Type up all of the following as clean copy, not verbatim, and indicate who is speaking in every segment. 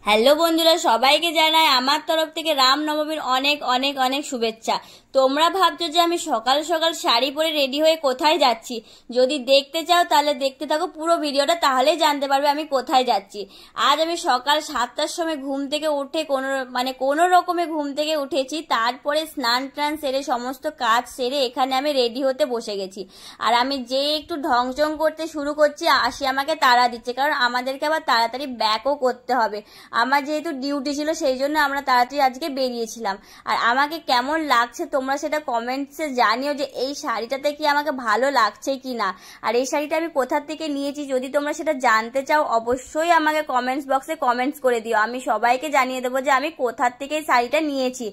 Speaker 1: Hello বন্ধুরা, সবাইকে জানাই আমার তরফ থেকে রামনবমীর অনেক অনেক অনেক শুভেচ্ছা। তোমরা ভাবছো যে আমি সকাল সকাল শাড়ি পরে রেডি হয়ে কোথায় যাচ্ছি। যদি দেখতে চাও তাহলে দেখতে থাকো পুরো ভিডিওটা, তাহলেই জানতে পারবে আমি কোথায় যাচ্ছি। আজ আমি সকাল 7টার সময় ঘুম থেকে উঠে কোনো রকমে ঘুম থেকে উঠেছি, তারপরে স্নান টান সেরে সমস্ত কাজ সেরে এখানে আমি রেডি হতে বসে গেছি। আর আমি যে একটু ঢংচং করতে শুরু করছি, আসি আমাকে তাড়া দিচ্ছে, কারণ আমাদেরকে আবার তাড়াতাড়ি ব্যাকও করতে হবে। আমার যেহেতু ডিউটি ছিল সেই জন্য আমরা তাড়াতাড়ি আজকে বেরিয়েছিলাম। আর আমাকে কেমন লাগছে তোমরা সেটা কমেন্টসে জানিও যে এই শাড়িটাতে কি আমাকে ভালো লাগছে কি না। আর এই শাড়িটা আমি কোথা থেকে নিয়েছি যদি তোমরা সেটা জানতে চাও, অবশ্যই আমাকে কমেন্টস বক্সে কমেন্টস করে দিও। আমি সবাইকে জানিয়ে দেবো যে আমি কোথা থেকে এই শাড়িটা নিয়েছি।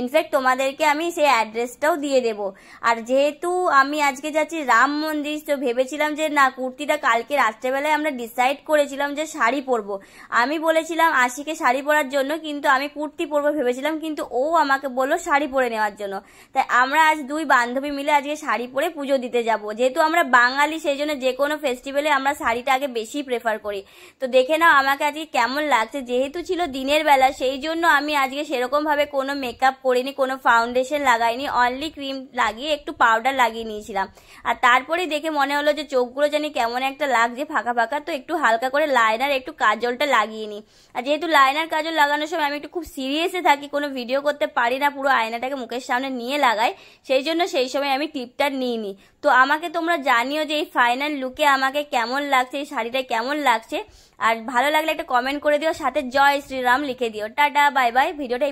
Speaker 1: ইনফ্যাক্ট তোমাদেরকে আমি সেই অ্যাড্রেসটাও দিয়ে দেবো। আর যেহেতু আমি আজকে যাচ্ছি রাম মন্দির, তো ভেবেছিলাম যে না, কুর্তিটা কালকে রাত্রেবেলায় আমরা ডিসাইড করেছিলাম যে শাড়ি পরবো। আমি বলেছিলাম আশিকে শাড়ি পরার জন্য, কিন্তু আমি কুর্তি পরবো ভেবেছিলাম, কিন্তু ও আমাকে বললো শাড়ি পরে নেওয়ার জন্য। তাই আমরা আজ দুই বান্ধবী মিলে আজকে শাড়ি পরে পুজো দিতে যাব। যেহেতু আমরা বাঙালি সেই জন্য যে কোনো ফেস্টিভ্যালে আমরা শাড়িটা আগে বেশি প্রেফার করি। তো দেখে নাও আমাকে আজকে কেমন লাগছে। যেহেতু ছিল দিনের বেলা সেই জন্য আমি আজকে সেরকমভাবে কোনো মেকআপ করিনি, কোনো ফাউন্ডেশন লাগাইনি, অনলি ক্রিম লাগিয়ে একটু পাউডার লাগিয়ে নিয়েছিলাম। আর তারপরে দেখে মনে হলো যে চোখগুলো জানি কেমন একটা লাগছে ফাঁকা ফাঁকা, তো একটু হালকা করে লাইনার একটু কাজলটা লাগিয়ে নিই। আর যেহেতু লাইনার কাজল লাগানোর সময় আমি একটু খুব সিরিয়াসে থাকি, কোনো ভিডিও করতে পারি না, পুরো আয়নাটাকে মুখের সামনে নিয়ে লাগাই, সেই জন্য সেই সময় আমি ক্লিপটা নিইনি। তো আমাকে তোমরা জানিও যে এই ফাইনাল লুকে আমাকে কেমন লাগছে, এই শাড়িটা কেমন লাগছে। আর ভালো লাগলে একটা কমেন্ট করে দিও, সাথে জয় শ্রীরাম লিখে দিও। Tata bye bye. ভিডিওটা